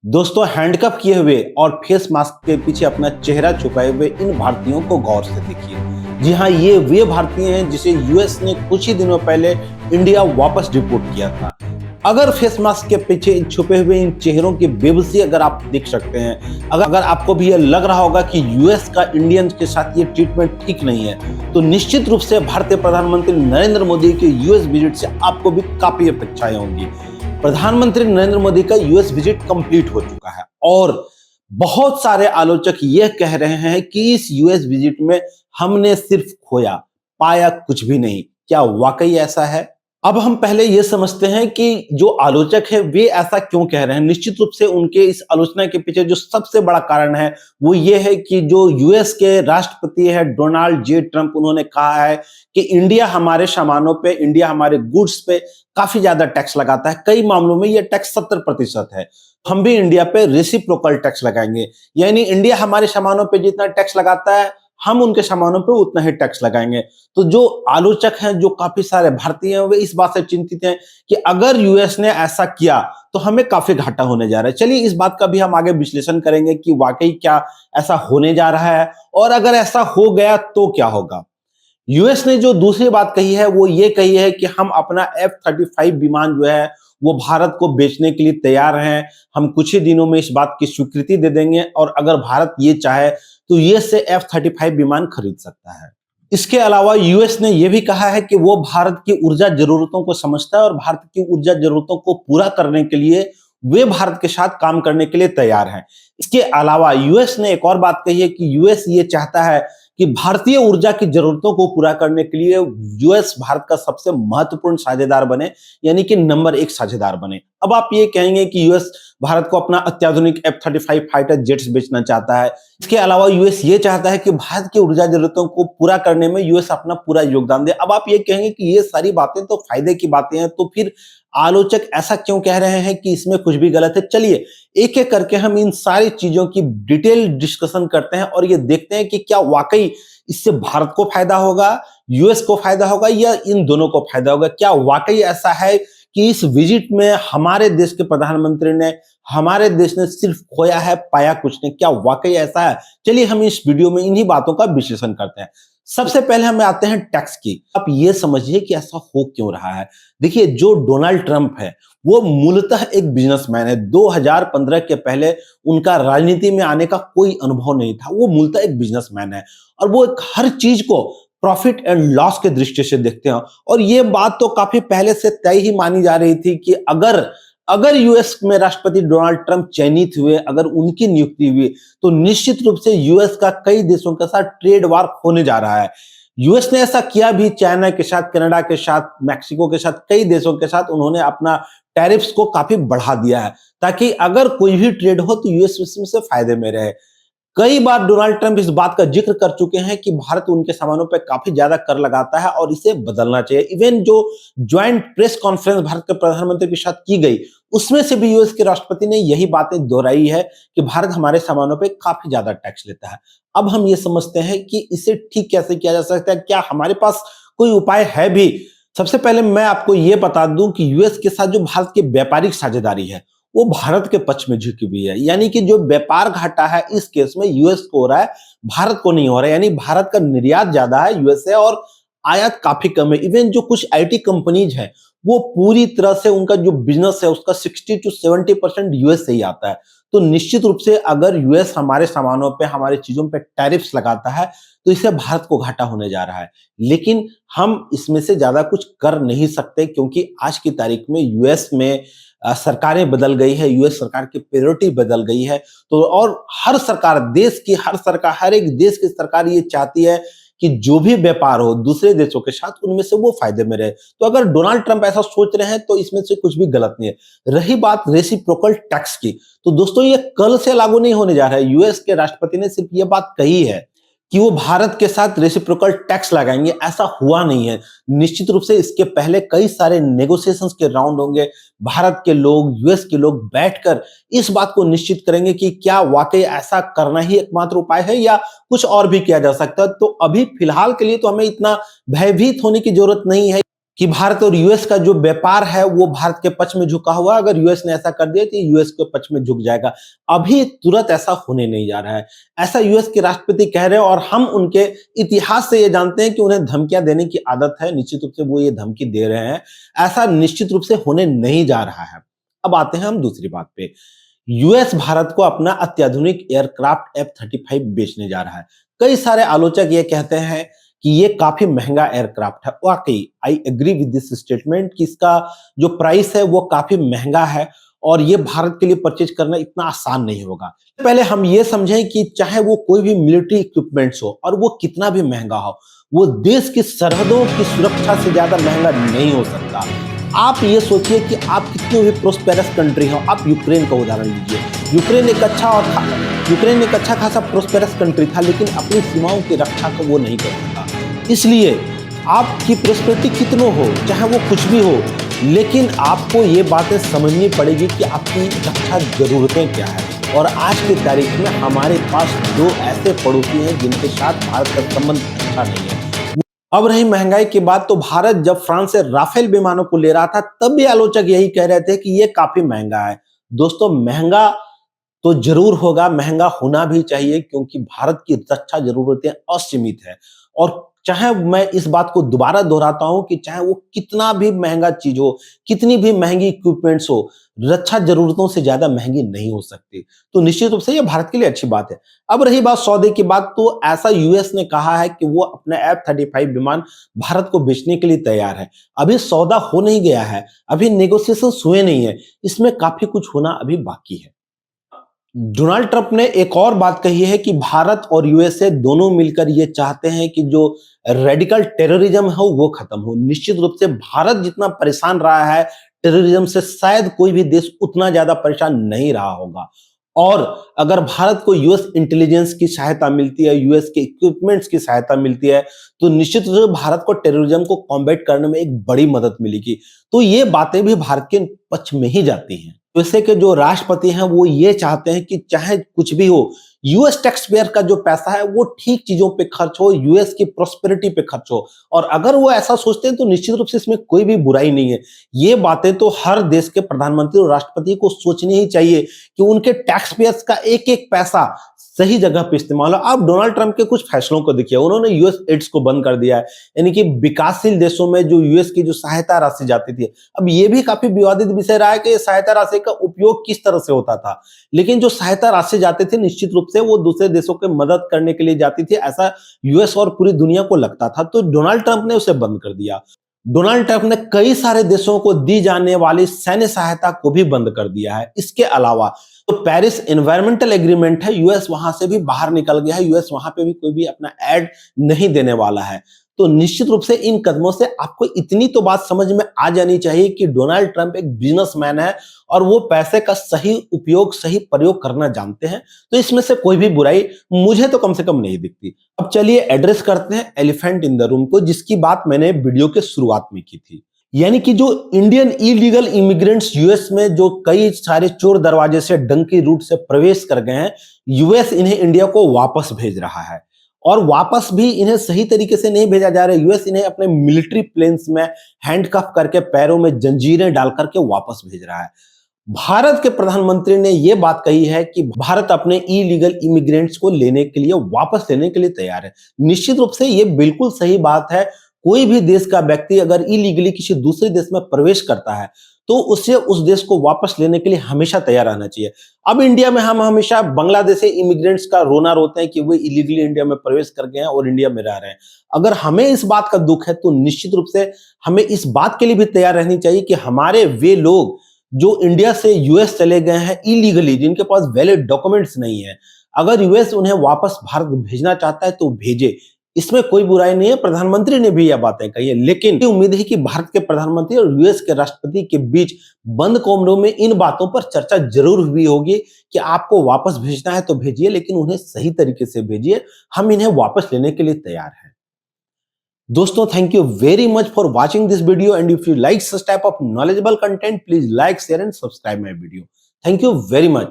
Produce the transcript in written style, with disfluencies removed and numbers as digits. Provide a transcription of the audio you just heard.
दोस्तों, हैंडकफ किए हुए और फेस मास्क के पीछे अपना चेहरा छुपाए हुए इन भारतीयों को गौर से देखिए। जी हाँ, ये वे भारतीय हैं जिसे यूएस ने कुछ ही दिनों पहले इंडिया वापस डिपोर्ट किया था। अगर फेस मास्क के पीछे छुपे हुए इन चेहरों की बेबसी अगर आप देख सकते हैं, अगर आपको भी ये लग रहा होगा कि यूएस का इंडियंस के साथ ये ट्रीटमेंट ठीक नहीं है, तो निश्चित रूप से भारतीय प्रधानमंत्री नरेंद्र मोदी के यूएस विजिट से आपको भी काफी अपेक्षाएं होंगी। प्रधानमंत्री नरेंद्र मोदी का यूएस विजिट कंप्लीट हो चुका है और बहुत सारे आलोचक यह कह रहे हैं कि इस यूएस विजिट में हमने सिर्फ खोया, पाया कुछ भी नहीं। क्या वाकई ऐसा है? अब हम पहले यह समझते हैं कि जो आलोचक है वे ऐसा क्यों कह रहे हैं। निश्चित रूप से उनके इस आलोचना के पीछे जो सबसे बड़ा कारण है वो ये है कि जो यूएस के राष्ट्रपति है डोनाल्ड जे ट्रंप, उन्होंने कहा है कि इंडिया हमारे सामानों पे, इंडिया हमारे गुड्स पे काफी ज्यादा टैक्स लगाता है। कई मामलों में यह टैक्स 70% है। हम भी इंडिया पे रेसिप्रोकल टैक्स लगाएंगे, यानी इंडिया हमारे सामानों पे जितना टैक्स लगाता है हम उनके सामानों पे उतना ही टैक्स लगाएंगे। तो जो आलोचक हैं, जो काफी सारे भारतीय हैं, वे इस बात से चिंतित हैं कि अगर यूएस ने ऐसा किया तो हमें काफी घाटा होने जा रहा है। चलिए इस बात का भी हम आगे विश्लेषण करेंगे कि वाकई क्या ऐसा होने जा रहा है और अगर ऐसा हो गया तो क्या होगा। यूएस ने जो दूसरी बात कही है वो ये कही है कि हम अपना F-35 विमान जो है वो भारत को बेचने के लिए तैयार हैं। हम कुछ ही दिनों में इस बात की स्वीकृति दे देंगे और अगर भारत ये चाहे तो यूएस से F-35 विमान खरीद सकता है। इसके अलावा यूएस ने यह भी कहा है कि वो भारत की ऊर्जा जरूरतों को समझता है और भारत की ऊर्जा जरूरतों को पूरा करने के लिए वे भारत के साथ काम करने के लिए तैयार हैं। इसके अलावा यूएस ने एक और बात कही है कि यूएस ये चाहता है कि भारतीय ऊर्जा की जरूरतों को पूरा करने के लिए यूएस भारत का सबसे महत्वपूर्ण साझेदार बने, यानी कि नंबर 1 साझेदार बने। अब आप ये कहेंगे कि यूएस भारत को अपना अत्याधुनिक F-35 फाइटर जेट्स बेचना चाहता है। इसके अलावा यूएस ये चाहता है कि भारत की ऊर्जा जरूरतों को पूरा करने में यूएस अपना पूरा योगदान दे। अब आप ये कहेंगे कि ये सारी बातें तो फायदे की बातें हैं, तो फिर आलोचक ऐसा क्यों कह रहे हैं कि इसमें कुछ भी गलत है। चलिए एक एक करके हम इन सारी चीजों की डिटेल डिस्कशन करते हैं और ये देखते हैं कि क्या वाकई इससे भारत को फायदा होगा, यूएस को फायदा होगा या इन दोनों को फायदा होगा। क्या वाकई ऐसा है कि इस विजिट में हमारे देश के प्रधानमंत्री ने, हमारे देश ने सिर्फ खोया है, पाया कुछ नहीं। क्या वाकई ऐसा है? चलिए हम इस वीडियो में इन्हीं बातों का विश्लेषण करते हैं। सबसे पहले हम आते हैं टैक्स की। आप ये समझिए कि ऐसा हो क्यों रहा है। देखिए, जो डोनाल्ड ट्रंप है वो मूलतः एक बिजनेसमैन है। 2015 के पहले उनका राजनीति में आने का कोई अनुभव नहीं था। वो मूलतः एक बिजनेसमैन है और वो हर चीज को प्रॉफिट एंड लॉस के दृष्टि से देखते हैं। और ये बात तो काफी पहले से तय ही मानी जा रही थी कि अगर अगर यूएस में राष्ट्रपति डोनाल्ड ट्रंप चयनित हुए, अगर उनकी नियुक्ति हुई, तो निश्चित रूप से यूएस का कई देशों के साथ ट्रेड वार होने जा रहा है। यूएस ने ऐसा किया भी, चाइना के साथ, कनाडा के साथ, मैक्सिको के साथ, कई देशों के साथ उन्होंने अपना टैरिफ्स को काफी बढ़ा दिया है ताकि अगर कोई भी ट्रेड हो तो यूएस उसमें से फायदे में रहे। कई बार डोनाल्ड ट्रंप इस बात का जिक्र कर चुके हैं कि भारत उनके सामानों पर काफी ज्यादा कर लगाता है और इसे बदलना चाहिए। इवन जो ज्वाइंट प्रेस कॉन्फ्रेंस भारत के प्रधानमंत्री के साथ की गई, उसमें से भी यूएस के राष्ट्रपति ने यही बातें दोहराई है कि भारत हमारे सामानों पे काफी ज्यादा टैक्स लेता है। अब हम ये समझते हैं कि इसे ठीक कैसे किया जा सकता है, क्या हमारे पास कोई उपाय है भी। सबसे पहले मैं आपको ये बता दूं कि यूएस के साथ जो भारत की व्यापारिक साझेदारी है वो भारत के पक्ष में झुकी हुई है, यानी कि जो व्यापार घाटा है इस केस में यूएस को हो रहा है, भारत को नहीं हो रहा है। यानी भारत का निर्यात ज्यादा है यूएस से और आयात काफी कम है। इवन जो कुछ आईटी कंपनीज है वो पूरी तरह से उनका जो बिजनेस है उसका 60 to 70% यूएस से ही आता है। तो निश्चित रूप से अगर यूएस हमारे सामानों पे, हमारे चीजों पे टैरिफ्स लगाता है तो इससे भारत को घाटा होने जा रहा है। लेकिन हम इसमें से ज्यादा कुछ कर नहीं सकते क्योंकि आज की तारीख में यूएस में सरकारें बदल गई है, यूएस सरकार की प्रायोरिटी बदल गई है। तो और हर सरकार, देश की हर सरकार, हर एक देश की सरकार ये चाहती है कि जो भी व्यापार हो दूसरे देशों के साथ उनमें से वो फायदे में रहे। तो अगर डोनाल्ड ट्रंप ऐसा सोच रहे हैं तो इसमें से कुछ भी गलत नहीं है। रही बात रेसिप्रोकल टैक्स की, तो दोस्तों ये कल से लागू नहीं होने जा रहा है। यूएस के राष्ट्रपति ने सिर्फ ये बात कही है कि वो भारत के साथ रेसिप्रोकल टैक्स लगाएंगे, ऐसा हुआ नहीं है। निश्चित रूप से इसके पहले कई सारे नेगोशिएशंस के राउंड होंगे। भारत के लोग, यूएस के लोग बैठकर इस बात को निश्चित करेंगे कि क्या वाकई ऐसा करना ही एकमात्र उपाय है या कुछ और भी किया जा सकता है। तो अभी फिलहाल के लिए तो हमें इतना भयभीत होने की जरूरत नहीं है कि भारत और यूएस का जो व्यापार है वो भारत के पक्ष में झुका हुआ है। अगर यूएस ने ऐसा कर दिया तो यूएस के पक्ष में झुक जाएगा। अभी तुरंत ऐसा होने नहीं जा रहा है, ऐसा यूएस के राष्ट्रपति कह रहे हैं और हम उनके इतिहास से ये जानते हैं कि उन्हें धमकियां देने की आदत है। निश्चित रूप से वो ये धमकी दे रहे हैं, ऐसा निश्चित रूप से होने नहीं जा रहा है। अब आते हैं हम दूसरी बात पे। यूएस भारत को अपना अत्याधुनिक एयरक्राफ्ट F-35 बेचने जा रहा है। कई सारे आलोचक ये कहते हैं कि ये काफी महंगा एयरक्राफ्ट है। वाकई I agree with this statement कि इसका जो प्राइस है वो काफी महंगा है और ये भारत के लिए परचेज करना इतना आसान नहीं होगा। पहले हम ये समझें कि चाहे वो कोई भी मिलिट्री इक्विपमेंट्स हो और वो कितना भी महंगा हो, वो देश की सरहदों की सुरक्षा से ज्यादा महंगा नहीं हो सकता। आप ये सोचिए कि आप कितनी भी प्रोस्पेरस कंट्री हो, आप यूक्रेन का उदाहरण लीजिए। यूक्रेन एक अच्छा खासा प्रोस्पेरस कंट्री था, लेकिन अपनी सीमाओं की रक्षा को वो नहीं कर सका। इसलिए आपकी प्रोस्पेरिटी कितनो हो, चाहे वो कुछ भी हो, लेकिन आपको ये बातें समझनी पड़ेगी कि आपकी रक्षा जरूरतें क्या है। और आज की तारीख में हमारे पास दो ऐसे पड़ोसी हैं जिनके साथ भारत का संबंध अच्छा नहीं है। अब रही महंगाई की बात, तो भारत जब फ्रांस से राफेल विमानों को ले रहा था तब भी आलोचक यही कह रहे थे कि ये काफी महंगा है। दोस्तों, महंगा तो जरूर होगा, महंगा होना भी चाहिए, क्योंकि भारत की रक्षा जरूरतें असीमित है। और चाहे मैं इस बात को दोबारा दोहराता हूं कि चाहे वो कितना भी महंगा चीज हो, कितनी भी महंगी इक्विपमेंट्स हो, रक्षा जरूरतों से ज्यादा महंगी नहीं हो सकती। तो निश्चित रूप से ये भारत के लिए अच्छी बात है। अब रही बात सौदे की बात, तो ऐसा यूएस ने कहा है कि वो अपने F-35 विमान भारत को बेचने के लिए तैयार है। अभी सौदा हो नहीं गया है, अभी नेगोशिएशन हुए नहीं है, इसमें काफी कुछ होना अभी बाकी है। डोनाल्ड ट्रंप ने एक और बात कही है कि भारत और यूएसए दोनों मिलकर ये चाहते हैं कि जो रेडिकल टेररिज्म हो वो खत्म हो। निश्चित रूप से भारत जितना परेशान रहा है टेररिज्म से, शायद कोई भी देश उतना ज्यादा परेशान नहीं रहा होगा। और अगर भारत को यूएस इंटेलिजेंस की सहायता मिलती है, यूएस के इक्विपमेंट्स की सहायता मिलती है, तो निश्चित रूप से भारत को टेररिज्म को कॉम्बैट करने में एक बड़ी मदद मिलेगी। तो ये बातें भी भारत के पक्ष में ही जाती हैं। यूएसए के जो राष्ट्रपति हैं वो ये चाहते हैं कि चाहे कुछ भी हो, यूएस टैक्स पेयर का जो पैसा है वो ठीक चीजों पे खर्च हो, यूएस की प्रोस्पेरिटी पे खर्च हो। और अगर वो ऐसा सोचते हैं तो निश्चित रूप से इसमें कोई भी बुराई नहीं है। ये बातें तो हर देश के प्रधानमंत्री और राष्ट्रपति को सोचनी ही चाहिए कि उनके टैक्स पेयर्स का एक एक पैसा सही जगह पे इस्तेमाल हो। आप डोनाल्ड ट्रंप के कुछ फैसलों को देखिए, उन्होंने यूएस एड्स को बंद कर दिया है, यानी कि विकासशील देशों में जो यूएस की जो सहायता राशि जाती थी। अब ये भी काफी विवादित विषय रहा है कि सहायता राशि का उपयोग किस तरह से होता था, लेकिन जो सहायता राशि जाती थी निश्चित रूप से वो दूसरे देशों की मदद करने के लिए जाती थी, ऐसा यूएस और पूरी दुनिया को लगता था। तो डोनाल्ड ट्रंप ने उसे बंद कर दिया। डोनाल्ड ट्रंप ने कई सारे देशों को दी जाने वाली सैन्य सहायता को भी बंद कर दिया है। इसके अलावा तो पेरिस एनवायरमेंटल एग्रीमेंट है, यूएस वहां से भी बाहर निकल गया है, यूएस वहां पे भी कोई भी अपना ऐड नहीं देने वाला है। तो निश्चित रूप से इन कदमों से आपको इतनी तो बात समझ में आ जानी चाहिए कि डोनाल्ड ट्रंप एक बिजनेसमैन है और वो पैसे का सही उपयोग, सही प्रयोग करना जानते हैं। तो इसमें से कोई भी बुराई मुझे तो कम से कम नहीं दिखती। अब चलिए एड्रेस करते हैं एलिफेंट इन द रूम को, जिसकी बात मैंने वीडियो के शुरुआत में की थी। यानी कि जो इंडियन इलीगल इमिग्रेंट्स यूएस में जो कई सारे चोर दरवाजे से, डंकी रूट से प्रवेश कर गए हैं, यूएस इन्हें इंडिया को वापस भेज रहा है। और वापस भी इन्हें सही तरीके से नहीं भेजा जा रहा है। यूएस इन्हें अपने मिलिट्री प्लेन्स में हैंडकफ करके, पैरों में जंजीरें डाल करके वापस भेज रहा है। भारत के प्रधानमंत्री ने यह बात कही है कि भारत अपने इलीगल इमिग्रेंट्स को लेने के लिए, वापस लेने के लिए तैयार है। निश्चित रूप से यह बिल्कुल सही बात है। कोई भी देश का व्यक्ति अगर इलीगली किसी दूसरे देश में प्रवेश करता है तो उसे उस देश को वापस लेने के लिए हमेशा तैयार रहना चाहिए। अब इंडिया में हम हमेशा बांग्लादेशी इमिग्रेंट्स का रोना रोते हैं कि वो इलीगली इंडिया में प्रवेश कर गए हैं और इंडिया में रह रहे हैं। अगर हमें इस बात का दुख है तो निश्चित रूप से हमें इस बात के लिए भी तैयार रहनी चाहिए कि हमारे वे लोग जो इंडिया से यूएस चले गए हैं इलीगली, जिनके पास वैलिड डॉक्यूमेंट्स नहीं है, अगर यूएस उन्हें वापस भारत भेजना चाहता है तो भेजे, इसमें कोई बुराई नहीं है। प्रधानमंत्री ने भी यह बातें कही है, लेकिन उम्मीद है कि भारत के प्रधानमंत्री और यूएस के राष्ट्रपति के बीच बंद कमरों में इन बातों पर चर्चा जरूर हुई होगी कि आपको वापस भेजना है तो भेजिए, लेकिन उन्हें सही तरीके से भेजिए। हम इन्हें वापस लेने के लिए तैयार हैं। दोस्तों, thank you very much for watching this video, and if you like such type of knowledgeable content, please like, share and subscribe my video. Thank you very much.